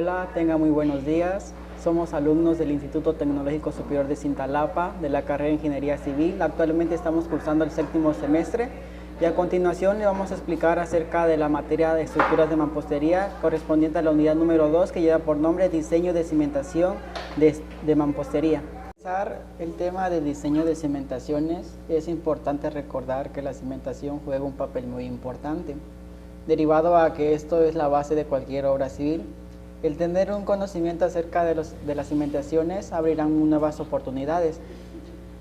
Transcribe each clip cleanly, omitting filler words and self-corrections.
Hola, tenga muy buenos días. Somos alumnos del Instituto Tecnológico Superior de Cintalapa, de la carrera de Ingeniería Civil. Actualmente estamos cursando el 7º semestre y a continuación le vamos a explicar acerca de la materia de estructuras de mampostería correspondiente a la unidad número 2, que lleva por nombre Diseño de Cimentación de Mampostería. Para empezar el tema de diseño de cimentaciones, es importante recordar que la cimentación juega un papel muy importante, derivado a que esto es la base de cualquier obra civil. El tener un conocimiento acerca de las cimentaciones abrirán nuevas oportunidades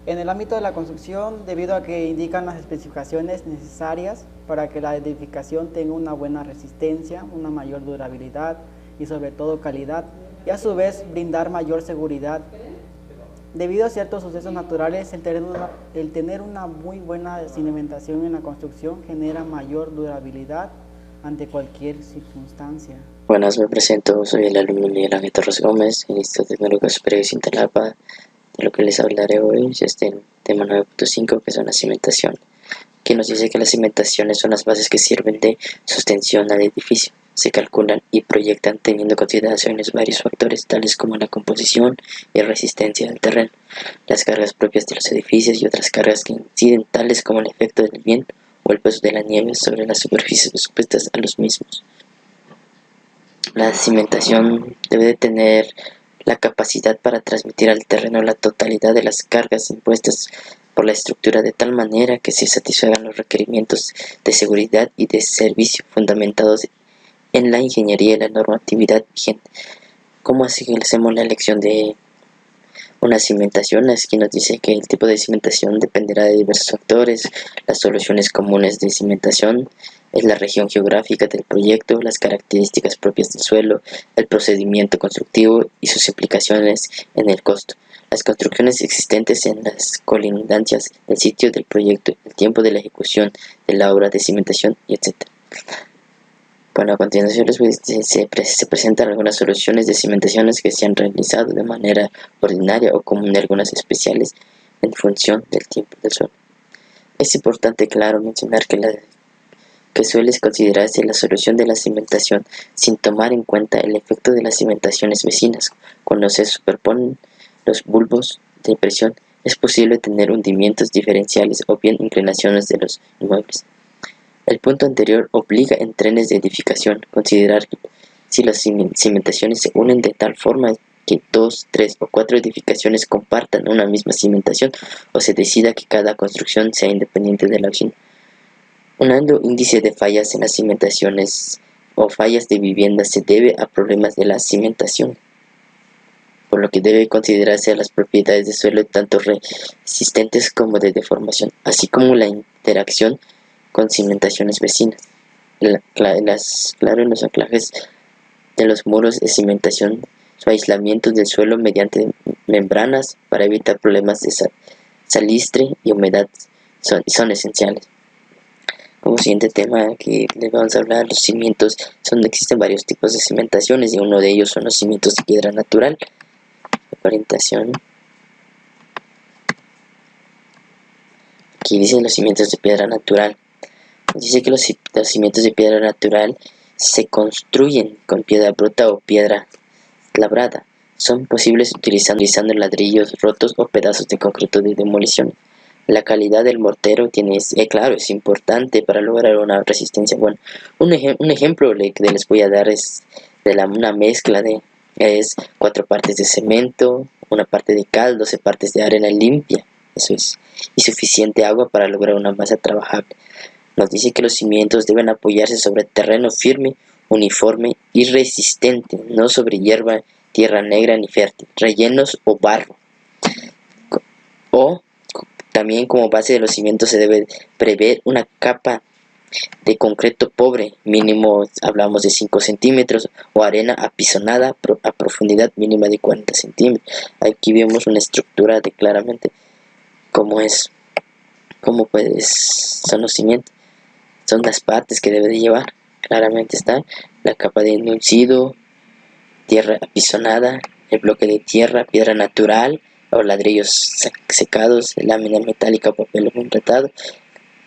en el ámbito de la construcción, debido a que indican las especificaciones necesarias para que la edificación tenga una buena resistencia, una mayor durabilidad y sobre todo calidad, y a su vez brindar mayor seguridad. Debido a ciertos sucesos naturales, el tener una muy buena cimentación en la construcción genera mayor durabilidad ante cualquier circunstancia. Buenas, me presento, soy el alumno Miguel Ángel Torres Gómez, del Instituto Tecnológico Superior de Cintalapa. De lo que les hablaré hoy es el tema 9.5, que es la cimentación, que nos dice que las cimentaciones son las bases que sirven de sostención al edificio. Se calculan y proyectan teniendo en consideración varios factores, tales como la composición y resistencia del terreno, las cargas propias de los edificios y otras cargas que inciden, tales como el efecto del viento o el peso de la nieve sobre las superficies expuestas a los mismos. La cimentación debe de tener la capacidad para transmitir al terreno la totalidad de las cargas impuestas por la estructura, de tal manera que se satisfagan los requerimientos de seguridad y de servicio fundamentados en la ingeniería y la normatividad vigente. ¿Cómo así hacemos la elección de una cimentación? Aquí nos dice que el tipo de cimentación dependerá de diversos factores. Las soluciones comunes de cimentación es la región geográfica del proyecto, las características propias del suelo, el procedimiento constructivo y sus implicaciones en el costo, las construcciones existentes en las colindancias del sitio del proyecto, el tiempo de la ejecución de la obra de cimentación, etc. Bueno, a continuación se presentan algunas soluciones de cimentaciones que se han realizado de manera ordinaria o común, algunas especiales en función del tiempo del suelo. Es importante, claro, mencionar que suele considerarse la solución de la cimentación sin tomar en cuenta el efecto de las cimentaciones vecinas. Cuando se superponen los bulbos de presión, es posible tener hundimientos diferenciales o bien inclinaciones de los inmuebles. El punto anterior obliga en trenes de edificación considerar si las cimentaciones se unen de tal forma que 2, 3 o 4 edificaciones compartan una misma cimentación, o se decida que cada construcción sea independiente de la vecina. Un alto índice de fallas en las cimentaciones o fallas de viviendas se debe a problemas de la cimentación, por lo que debe considerarse a las propiedades de suelo tanto resistentes como de deformación, así como la interacción con cimentaciones vecinas. En los anclajes de los muros de cimentación, su aislamiento del suelo mediante membranas para evitar problemas de salistre y humedad son esenciales. Como siguiente tema que les vamos a hablar, los cimientos. Existen varios tipos de cimentaciones y uno de ellos son los cimientos de piedra natural. Orientación. Aquí dice los cimientos de piedra natural. Dice que los cimientos de piedra natural se construyen con piedra bruta o piedra labrada. Son posibles utilizando ladrillos rotos o pedazos de concreto de demolición. La calidad del mortero es importante para lograr una resistencia buena. Un ejemplo que les voy a dar es una mezcla es 4 partes de cemento, 1 parte de cal, 12 partes de arena limpia, eso es, y suficiente agua para lograr una masa trabajable. Nos dice que los cimientos deben apoyarse sobre terreno firme, uniforme y resistente, no sobre hierba, tierra negra ni fértil, rellenos o barro. También como base de los cimientos se debe prever una capa de concreto pobre, mínimo hablamos de 5 centímetros, o arena apisonada a profundidad mínima de 40 centímetros. Aquí vemos una estructura de claramente cómo son los cimientos, son las partes que debe de llevar. Claramente está la capa de enuncido, tierra apisonada, el bloque de tierra, piedra natural o ladrillos secados, lámina metálica o papel concretado,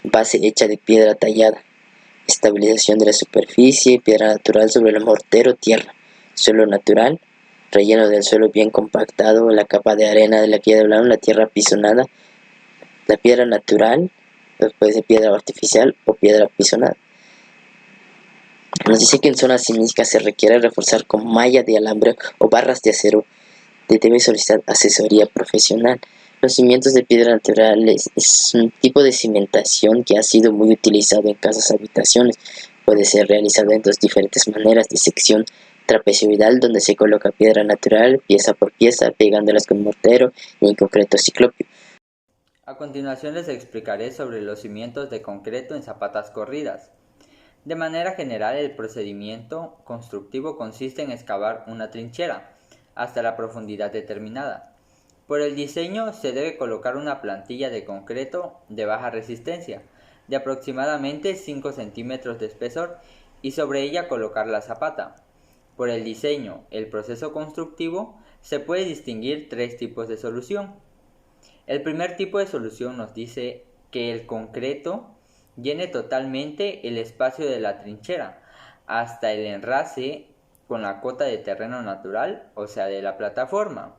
base hecha de piedra tallada, estabilización de la superficie, piedra natural sobre el mortero, tierra, suelo natural, relleno del suelo bien compactado, la capa de arena de la piedra blanda, la tierra pisonada, la piedra natural, puede ser piedra artificial o piedra pisonada. Nos dice que en zonas sísmicas se requiere reforzar con malla de alambre o barras de acero. Debe solicitar asesoría profesional. Los cimientos de piedra natural es un tipo de cimentación que ha sido muy utilizado en casas habitaciones. Puede ser realizado en dos diferentes maneras: de sección trapezoidal, donde se coloca piedra natural pieza por pieza, pegándolas con mortero y en concreto ciclopio. A continuación les explicaré sobre los cimientos de concreto en zapatas corridas. De manera general, el procedimiento constructivo consiste en excavar una trinchera hasta la profundidad determinada. Por el diseño se debe colocar una plantilla de concreto de baja resistencia, de aproximadamente 5 centímetros de espesor, y sobre ella colocar la zapata. Por el diseño, el proceso constructivo, se puede distinguir tres tipos de solución. El primer tipo de solución nos dice que el concreto llene totalmente el espacio de la trinchera hasta el enrase con la cota de terreno natural, o sea, de la plataforma.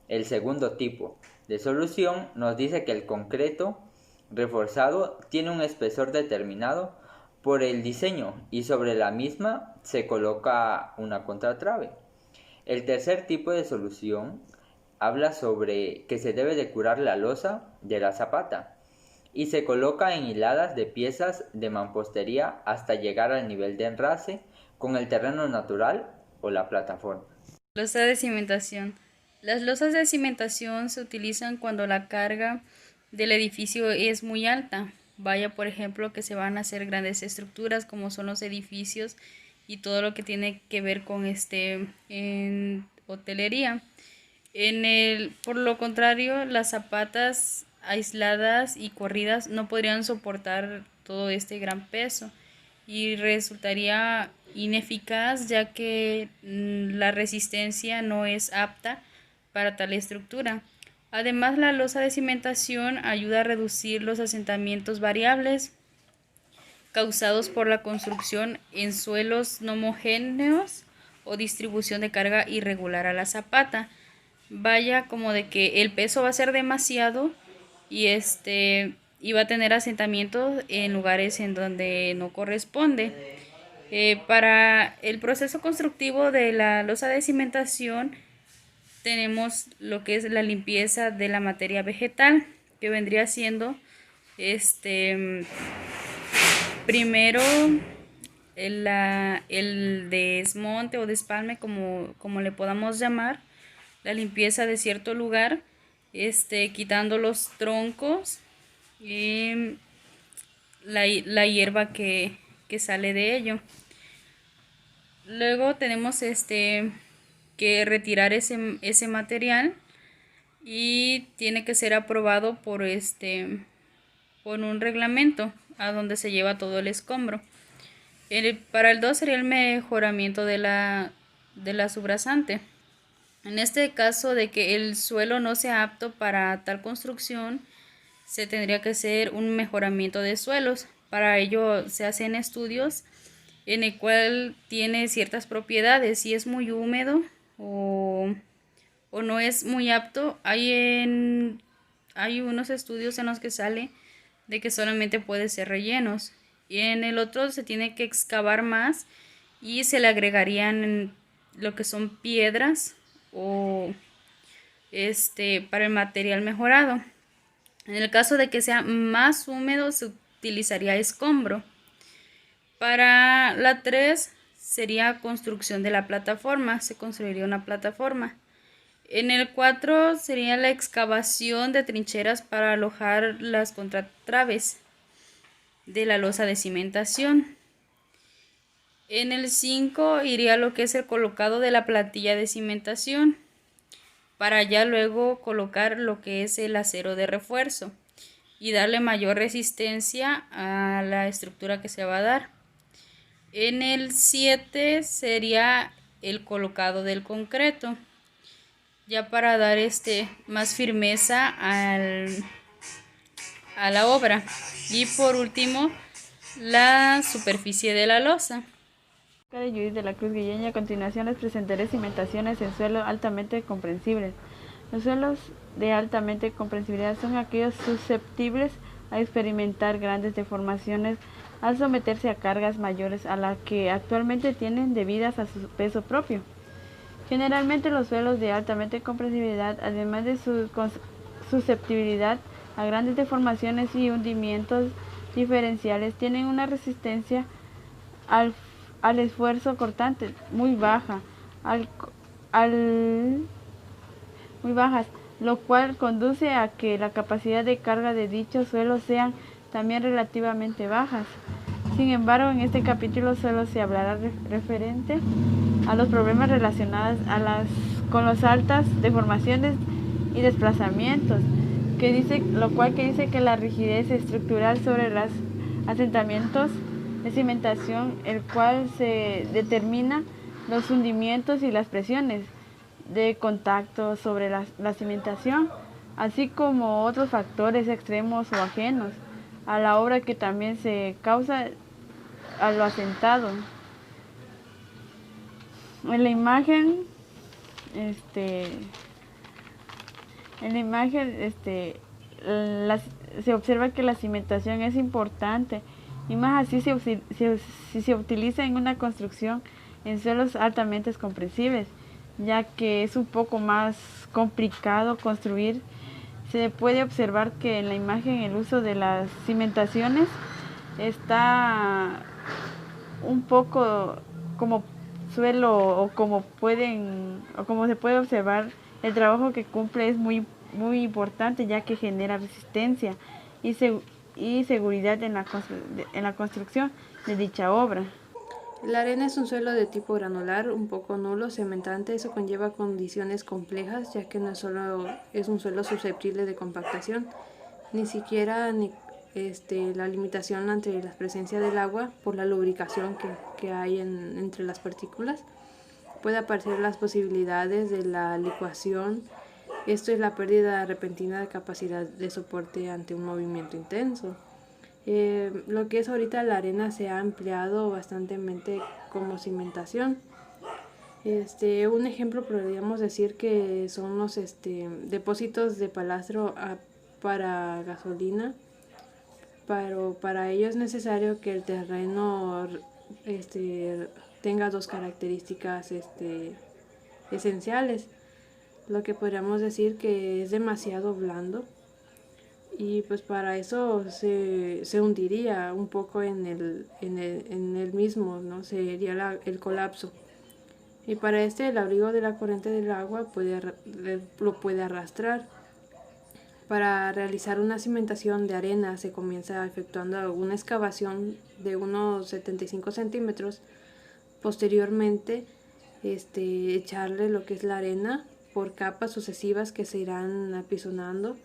El segundo tipo de solución nos dice que el concreto reforzado tiene un espesor determinado por el diseño y sobre la misma se coloca una contratrave. El tercer tipo de solución habla sobre que se debe de curar la losa de la zapata y se coloca en hiladas de piezas de mampostería hasta llegar al nivel de enrase con el terreno natural o la plataforma. Losa de cimentación. Las losas de cimentación se utilizan cuando la carga del edificio es muy alta. Vaya, por ejemplo, que se van a hacer grandes estructuras como son los edificios y todo lo que tiene que ver con en hotelería. Por lo contrario, las zapatas aisladas y corridas no podrían soportar todo este gran peso y resultaría ineficaz, ya que la resistencia no es apta para tal estructura. Además, la losa de cimentación ayuda a reducir los asentamientos variables causados por la construcción en suelos no homogéneos o distribución de carga irregular a la zapata. Vaya, como de que el peso va a ser demasiado y va a tener asentamientos en lugares en donde no corresponde. Para el proceso constructivo de la losa de cimentación tenemos lo que es la limpieza de la materia vegetal, que vendría siendo primero el desmonte o despalme, como le podamos llamar, la limpieza de cierto lugar, quitando los troncos y la hierba que sale de ello. Luego tenemos que retirar ese material y tiene que ser aprobado por un reglamento a donde se lleva todo el escombro. Para el 2 sería el mejoramiento de la subrasante. En este caso de que el suelo no sea apto para tal construcción, se tendría que hacer un mejoramiento de suelos. Para ello se hacen estudios en el cual tiene ciertas propiedades, si es muy húmedo o no es muy apto. Hay unos estudios en los que sale de que solamente puede ser rellenos, y en el otro se tiene que excavar más y se le agregarían lo que son piedras o para el material mejorado. En el caso de que sea más húmedo se utilizaría escombro. Para la 3 sería construcción de la plataforma, se construiría una plataforma. En el 4 sería la excavación de trincheras para alojar las contratraves de la losa de cimentación. En el 5 iría lo que es el colocado de la plantilla de cimentación, para ya luego colocar lo que es el acero de refuerzo y darle mayor resistencia a la estructura que se va a dar. En el 7 sería el colocado del concreto, ya para dar más firmeza a la obra. Y por último, la superficie de la losa. De Judith de la Cruz Guillén, y a continuación les presentaré cimentaciones en suelo altamente comprensibles. Los suelos de altamente comprensibilidad son aquellos susceptibles a experimentar grandes deformaciones al someterse a cargas mayores a las que actualmente tienen debidas a su peso propio. Generalmente los suelos de altamente comprensibilidad, además de su susceptibilidad a grandes deformaciones y hundimientos diferenciales, tienen una resistencia al esfuerzo cortante muy baja, muy bajas, lo cual conduce a que la capacidad de carga de dichos suelos sean también relativamente bajas. Sin embargo, en este capítulo solo se hablará referente a los problemas relacionados con las altas deformaciones y desplazamientos, lo cual dice que la rigidez estructural sobre los asentamientos de cimentación, el cual se determina los hundimientos y las presiones de contacto sobre la cimentación, así como otros factores extremos o ajenos a la obra que también se causa a lo asentado. En la imagen, se observa que la cimentación es importante, y más así si se utiliza en una construcción en suelos altamente comprensibles, ya que es un poco más complicado construir. Se puede observar que en la imagen el uso de las cimentaciones está un poco como suelo, o como se puede observar, el trabajo que cumple es muy importante, ya que genera resistencia y seguridad en la construcción de dicha obra. La arena es un suelo de tipo granular, un poco nulo, cementante. Eso conlleva condiciones complejas, ya que no solo es un suelo susceptible de compactación, ni siquiera la limitación ante la presencia del agua por la lubricación que hay entre las partículas. Puede aparecer las posibilidades de la licuación. Esto es la pérdida repentina de capacidad de soporte ante un movimiento intenso. Lo que es ahorita la arena se ha empleado bastantemente como cimentación. Un ejemplo podríamos decir que son los depósitos de palastro para gasolina, pero para ello es necesario que el terreno tenga dos características esenciales. Lo que podríamos decir que es demasiado blando, y pues para eso se hundiría un poco en el mismo, ¿no? Sería el colapso. Y para el abrigo de la corriente del agua lo puede arrastrar. Para realizar una cimentación de arena se comienza efectuando una excavación de unos 75 centímetros. Posteriormente, echarle lo que es la arena por capas sucesivas que se irán apisonando,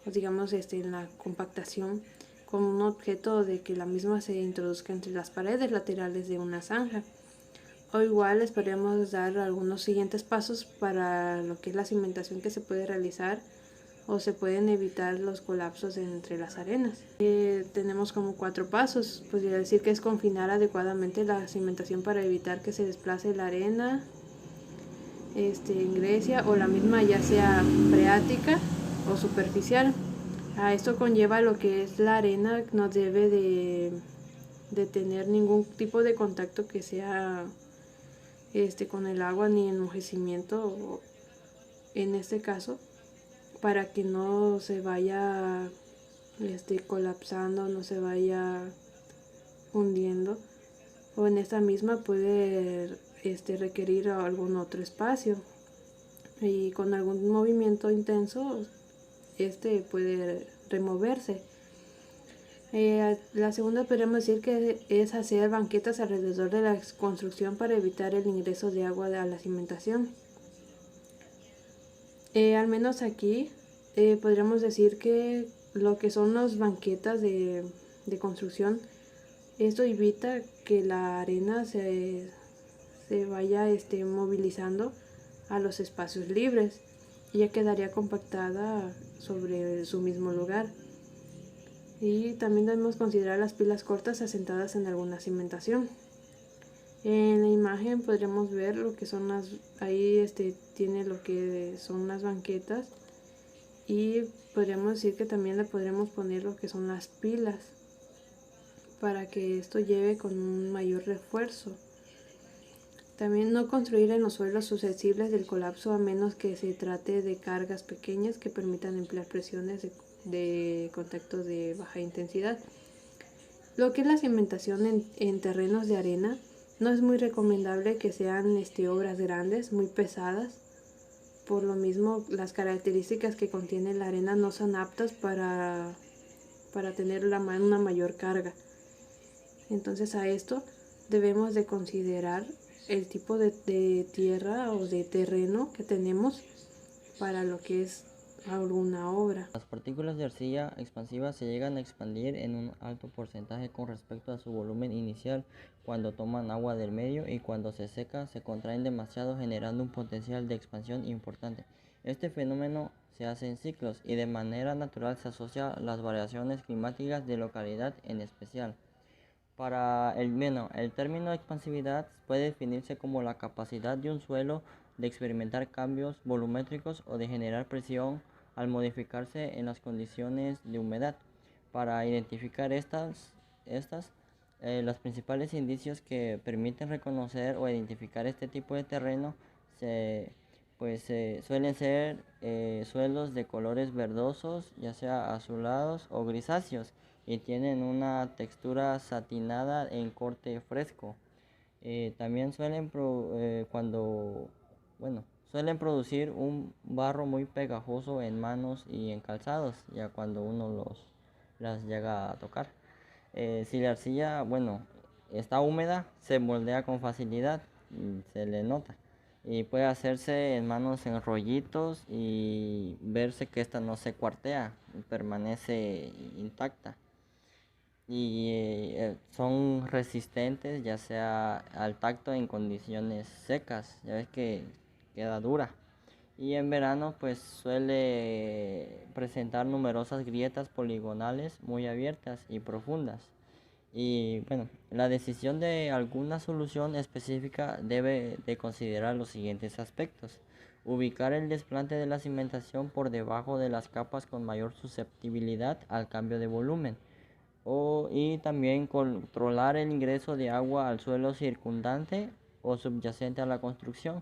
digamos en la compactación, con un objeto de que la misma se introduzca entre las paredes laterales de una zanja. O igual les podríamos dar algunos siguientes pasos para lo que es la cimentación que se puede realizar, o se pueden evitar los colapsos entre las arenas. Tenemos como 4 pasos. Podría decir que es confinar adecuadamente la cimentación para evitar que se desplace la arena ingresia, o la misma ya sea freática o superficial. A esto conlleva lo que es la arena no debe de tener ningún tipo de contacto que sea con el agua, ni enmojecimiento en este caso, para que no se vaya colapsando, no se vaya hundiendo, o en esta misma puede requerir algún otro espacio, y con algún movimiento intenso puede removerse. La segunda podríamos decir que es hacer banquetas alrededor de la construcción para evitar el ingreso de agua a la cimentación. Al menos aquí podríamos decir que lo que son las banquetas de construcción, esto evita que la arena se vaya movilizando a los espacios libres, y ya quedaría compactada sobre su mismo lugar. Y también debemos considerar las pilas cortas asentadas en alguna cimentación. En la imagen podríamos ver lo que son ahí tiene lo que son las banquetas, y podríamos decir que también le podremos poner lo que son las pilas para que esto lleve con un mayor refuerzo. También no construir en los suelos susceptibles del colapso a menos que se trate de cargas pequeñas que permitan emplear presiones de contacto de baja intensidad. Lo que es la cimentación en terrenos de arena, no es muy recomendable que sean obras grandes, muy pesadas. Por lo mismo, las características que contiene la arena no son aptas para tener una mayor carga. Entonces a esto debemos de considerar el tipo de tierra o de terreno que tenemos para lo que es alguna obra. Las partículas de arcilla expansiva se llegan a expandir en un alto porcentaje con respecto a su volumen inicial cuando toman agua del medio, y cuando se seca se contraen demasiado, generando un potencial de expansión importante. Este fenómeno se hace en ciclos y de manera natural se asocia a las variaciones climáticas de localidad en especial. Para el término expansividad puede definirse como la capacidad de un suelo de experimentar cambios volumétricos o de generar presión al modificarse en las condiciones de humedad. Para identificar los principales indicios que permiten reconocer o identificar este tipo de terreno suelen ser suelos de colores verdosos, ya sea azulados o grisáceos, y tienen una textura satinada en corte fresco. También suelen producir un barro muy pegajoso en manos y en calzados, ya cuando uno las llega a tocar. Si la arcilla, está húmeda, se moldea con facilidad, se le nota. Y puede hacerse en manos en rollitos y verse que esta no se cuartea, permanece intacta. Y son resistentes ya sea al tacto en condiciones secas, ya ves que queda dura. Y en verano pues suele presentar numerosas grietas poligonales muy abiertas y profundas. Y la decisión de alguna solución específica debe de considerar los siguientes aspectos: ubicar el desplante de la cimentación por debajo de las capas con mayor susceptibilidad al cambio de volumen, y también controlar el ingreso de agua al suelo circundante o subyacente a la construcción.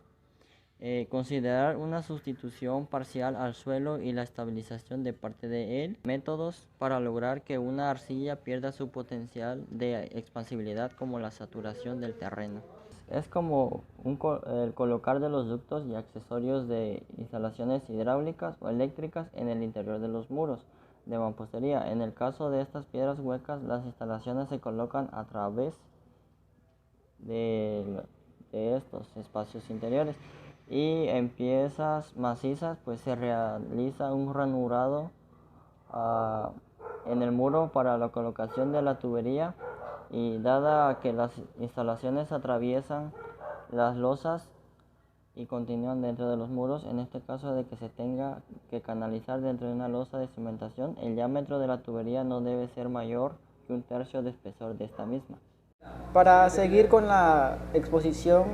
Considerar una sustitución parcial al suelo y la estabilización de parte de él. Métodos para lograr que una arcilla pierda su potencial de expansibilidad, como la saturación del terreno. Es como el colocar de los ductos y accesorios de instalaciones hidráulicas o eléctricas en el interior de los muros de mampostería. En el caso de estas piedras huecas, las instalaciones se colocan a través de estos espacios interiores, y en piezas macizas pues se realiza un ranurado en el muro para la colocación de la tubería, y dada que las instalaciones atraviesan las losas y continúan dentro de los muros, en este caso de que se tenga que canalizar dentro de una losa de cimentación, el diámetro de la tubería no debe ser mayor que 1/3 de espesor de esta misma. Para seguir con la exposición,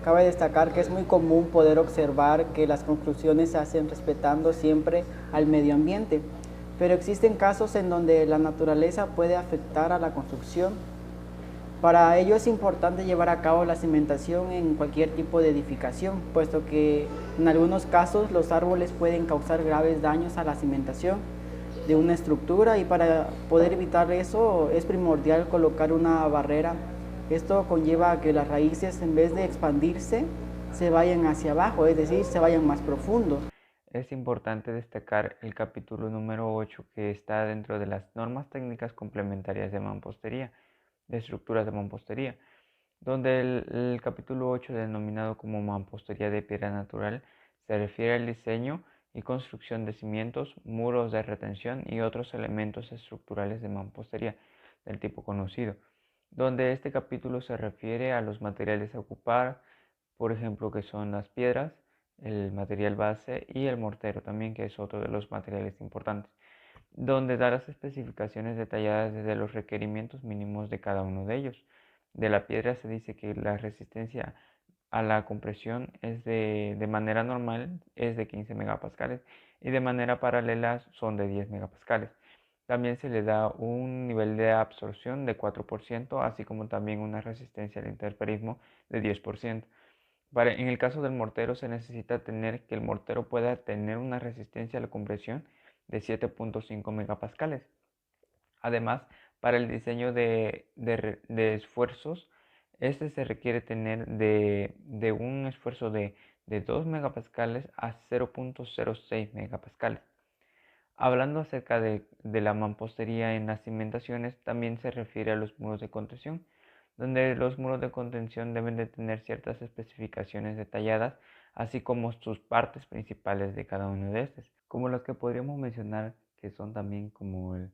cabe destacar que es muy común poder observar que las construcciones se hacen respetando siempre al medio ambiente, pero existen casos en donde la naturaleza puede afectar a la construcción. Para ello es importante llevar a cabo la cimentación en cualquier tipo de edificación, puesto que en algunos casos los árboles pueden causar graves daños a la cimentación de una estructura, y para poder evitar eso es primordial colocar una barrera. Esto conlleva a que las raíces, en vez de expandirse, se vayan hacia abajo, es decir, se vayan más profundo. Es importante destacar el capítulo número 8, que está dentro de las normas técnicas complementarias de mampostería, de estructuras de mampostería, donde el capítulo 8, denominado como mampostería de piedra natural, se refiere al diseño y construcción de cimientos, muros de retención y otros elementos estructurales de mampostería del tipo conocido, donde este capítulo se refiere a los materiales a ocupar, por ejemplo, que son las piedras, el material base y el mortero también, que es otro de los materiales importantes, donde da las especificaciones detalladas desde los requerimientos mínimos de cada uno de ellos. de la piedra se dice que la resistencia a la compresión es de manera normal es de 15 megapascales y de manera paralela son de 10 megapascales. También se le da un nivel de absorción de 4%, así como también una resistencia al interferismo de 10%. En el caso del mortero se necesita tener que el mortero pueda tener una resistencia a la compresión de 7.5 megapascales. Además, para el diseño de esfuerzos, este se requiere tener de un esfuerzo de 2 megapascales a 0.06 megapascales. Hablando acerca de la mampostería en las cimentaciones, también se refiere a los muros de contención, donde los muros de contención deben de tener ciertas especificaciones detalladas, así como sus partes principales de cada uno de estos, como los que podríamos mencionar que son también como el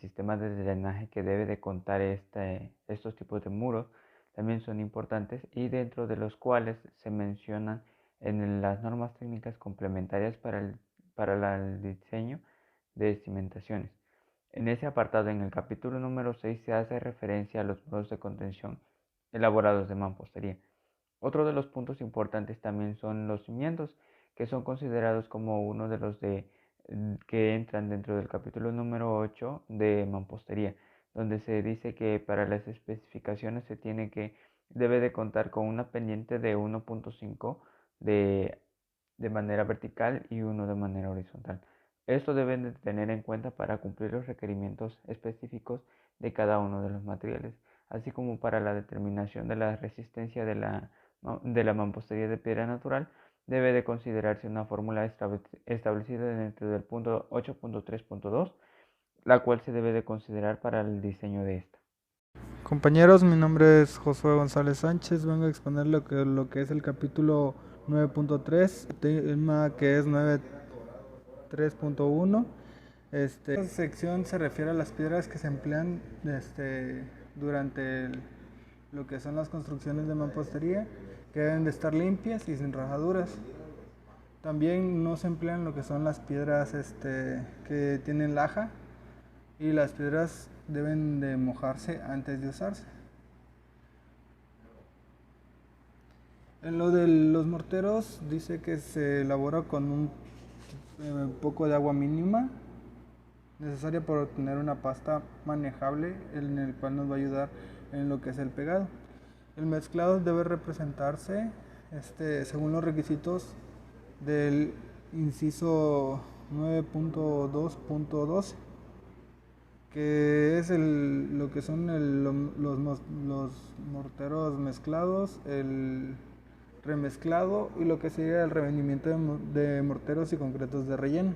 sistema de drenaje que debe de contar estos tipos de muros, también son importantes y dentro de los cuales se mencionan en las normas técnicas complementarias para el diseño de cimentaciones. En ese apartado, en el capítulo número 6, se hace referencia a los muros de contención elaborados de mampostería. Otro de los puntos importantes también son los cimientos, que son considerados como uno de los que entran dentro del capítulo número 8 de mampostería, donde se dice que para las especificaciones debe de contar con una pendiente de 1.5 de manera vertical y uno de manera horizontal. Esto deben de tener en cuenta para cumplir los requerimientos específicos de cada uno de los materiales, así como para la determinación de la resistencia de la mampostería de piedra natural. Debe de considerarse una fórmula establecida dentro del punto 8.3.2, la cual se debe de considerar para el diseño de esta. Compañeros, mi nombre es Josué González Sánchez, vengo a exponer lo que es el capítulo 9.3, tema que es 9.3.1. Esta sección se refiere a las piedras que se emplean durante lo que son las construcciones de mampostería, que deben de estar limpias y sin rajaduras. También no se emplean lo que son las piedras que tienen laja, y las piedras deben de mojarse antes de usarse. En lo de los morteros dice que se elabora con un poco de agua mínima necesaria para obtener una pasta manejable, en el cual nos va a ayudar en lo que es el pegado. El mezclado debe representarse según los requisitos del inciso 9.2.12, que es lo que son los morteros mezclados, el remezclado y lo que sería el revestimiento de morteros y concretos de relleno.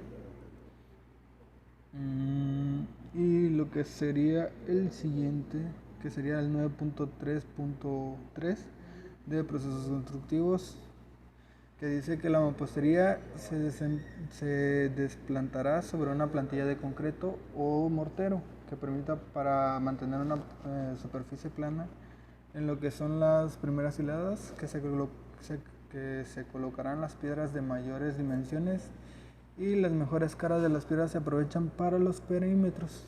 Y lo que sería el siguiente, que sería el 9.3.3 de procesos constructivos, que dice que la mampostería se desplantará sobre una plantilla de concreto o mortero que permita para mantener una superficie plana en lo que son las primeras hiladas que se colocarán las piedras de mayores dimensiones, y las mejores caras de las piedras se aprovechan para los perímetros.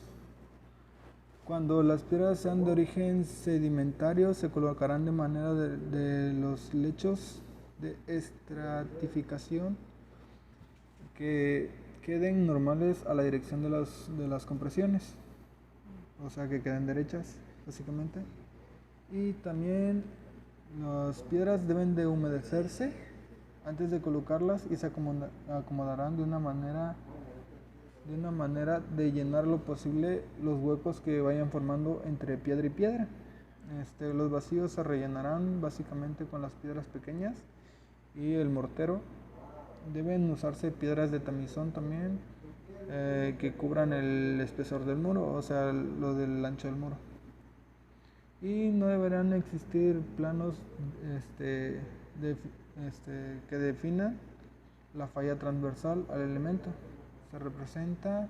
Cuando las piedras sean de origen sedimentario, se colocarán de manera de los lechos de estratificación que queden normales a la dirección de las compresiones, o sea que queden derechas básicamente. Y también las piedras deben de humedecerse antes de colocarlas y se acomodarán de una manera de llenar lo posible los huecos que vayan formando entre piedra y piedra. Los vacíos se rellenarán básicamente con las piedras pequeñas y el mortero. Deben usarse piedras de tamizón también, que cubran el espesor del muro, o sea, lo del ancho del muro. Y no deberán existir planos que definan la falla transversal al elemento. Se representa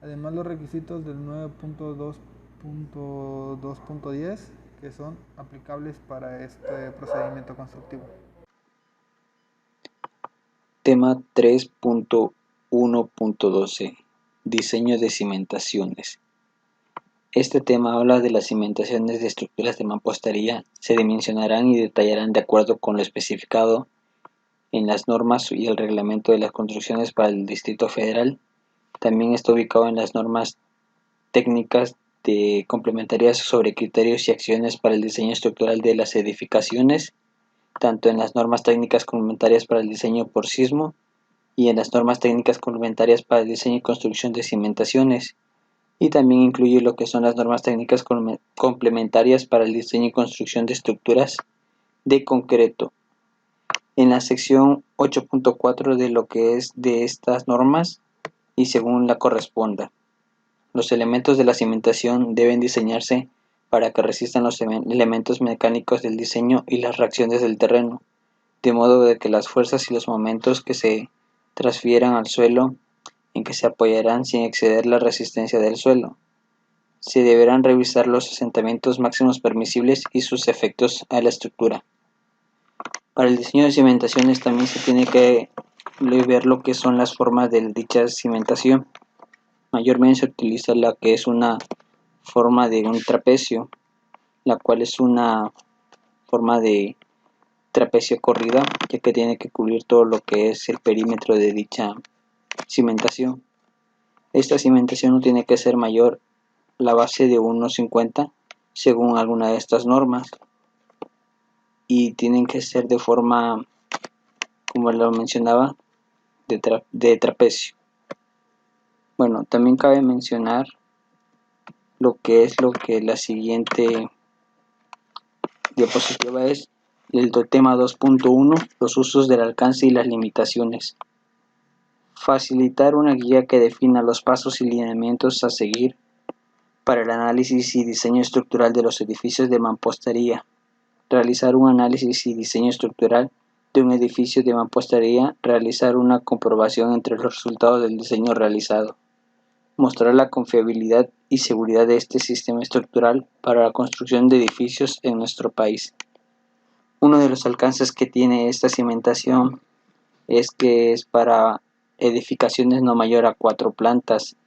además los requisitos del 9.2.2.10 que son aplicables para este procedimiento constructivo. Tema 3.1.12 Diseño de cimentaciones. Este tema habla de las cimentaciones de estructuras de mampostería. Se dimensionarán y detallarán de acuerdo con lo especificado en las normas y el reglamento de las construcciones para el Distrito Federal. También está ubicado en las normas técnicas de complementarias sobre criterios y acciones para el diseño estructural de las edificaciones, tanto en las normas técnicas complementarias para el diseño por sismo y en las normas técnicas complementarias para el diseño y construcción de cimentaciones. Y también incluye lo que son las normas técnicas complementarias para el diseño y construcción de estructuras de concreto. En la sección 8.4 de lo que es de estas normas y según la corresponda. Los elementos de la cimentación deben diseñarse para que resistan los elementos mecánicos del diseño y las reacciones del terreno, de modo de que las fuerzas y los momentos que se transfieran al suelo en que se apoyarán sin exceder la resistencia del suelo. Se deberán revisar los asentamientos máximos permisibles y sus efectos a la estructura. Para el diseño de cimentaciones también se tiene que ver lo que son las formas de dicha cimentación. Mayormente se utiliza la que es una forma de un trapecio, la cual es una forma de trapecio corrida, ya que tiene que cubrir todo lo que es el perímetro de dicha cimentación. Esta cimentación no tiene que ser mayor la base de 1,50 según alguna de estas normas y tienen que ser de forma, como lo mencionaba, de trapecio. Bueno, también cabe mencionar lo que la siguiente diapositiva es el tema 2.1, los usos del alcance y las limitaciones. Facilitar una guía que defina los pasos y lineamientos a seguir para el análisis y diseño estructural de los edificios de mampostería. Realizar un análisis y diseño estructural de un edificio de mampostería. Realizar una comprobación entre los resultados del diseño realizado. Mostrar la confiabilidad y seguridad de este sistema estructural para la construcción de edificios en nuestro país. Uno de los alcances que tiene esta cimentación es que es para edificaciones no mayor a 4 plantas,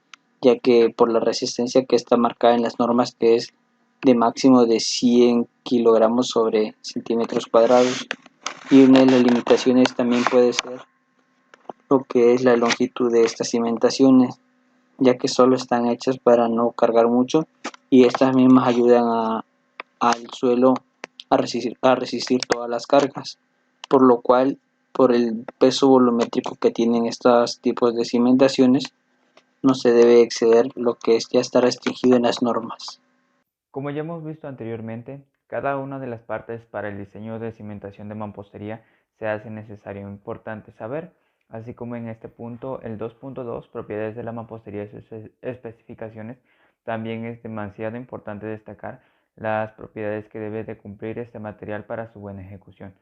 ya que por la resistencia que está marcada en las normas, que es de máximo de 100 kilogramos sobre centímetros cuadrados, y una de las limitaciones también puede ser lo que es la longitud de estas cimentaciones, ya que solo están hechas para no cargar mucho y estas mismas ayudan al suelo a resistir todas las cargas, por lo cual por el peso volumétrico que tienen estos tipos de cimentaciones no se debe exceder lo que ya está restringido en las normas. Como ya hemos visto anteriormente, cada una de las partes para el diseño de cimentación de mampostería se hace necesario e importante saber, así como en este punto el 2.2, propiedades de la mampostería y sus especificaciones, también es demasiado importante destacar las propiedades que debe de cumplir este material para su buena ejecución.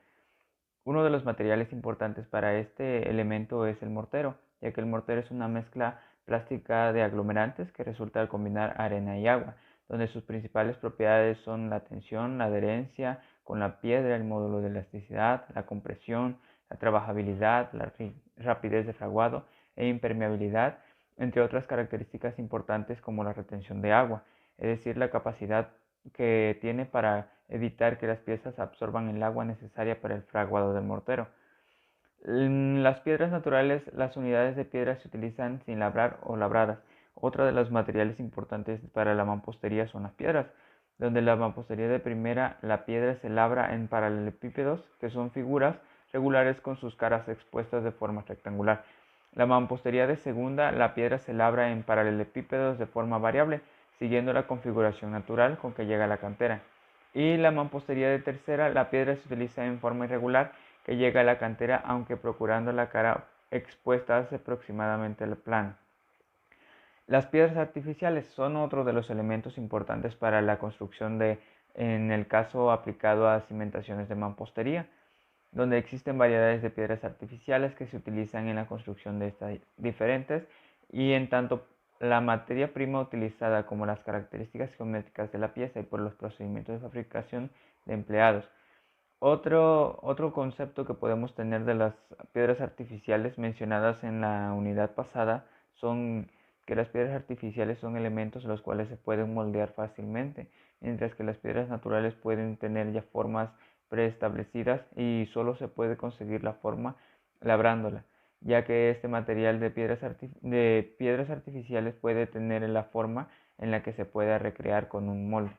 Uno de los materiales importantes para este elemento es el mortero, ya que el mortero es una mezcla plástica de aglomerantes que resulta al combinar arena y agua, donde sus principales propiedades son la tensión, la adherencia con la piedra, el módulo de elasticidad, la compresión, la trabajabilidad, la rapidez de fraguado e impermeabilidad, entre otras características importantes como la retención de agua, es decir, la capacidad que tiene para evitar que las piezas absorban el agua necesaria para el fraguado del mortero. En las piedras naturales, las unidades de piedra se utilizan sin labrar o labradas. Otro de los materiales importantes para la mampostería son las piedras, donde la mampostería de primera, la piedra se labra en paralelepípedos, que son figuras regulares con sus caras expuestas de forma rectangular. La mampostería de segunda, la piedra se labra en paralelepípedos de forma variable, siguiendo la configuración natural con que llega a la cantera. Y la mampostería de tercera, la piedra se utiliza en forma irregular que llega a la cantera, aunque procurando la cara expuesta hacia aproximadamente el plano. Las piedras artificiales son otro de los elementos importantes para la construcción en el caso aplicado a cimentaciones de mampostería, donde existen variedades de piedras artificiales que se utilizan en la construcción de estas diferentes y en tanto la materia prima utilizada como las características geométricas de la pieza y por los procedimientos de fabricación de empleados. Otro concepto que podemos tener de las piedras artificiales mencionadas en la unidad pasada son que las piedras artificiales son elementos los cuales se pueden moldear fácilmente, mientras que las piedras naturales pueden tener ya formas preestablecidas y solo se puede conseguir la forma labrándola, ya que este material de piedras artificiales puede tener la forma en la que se pueda recrear con un molde.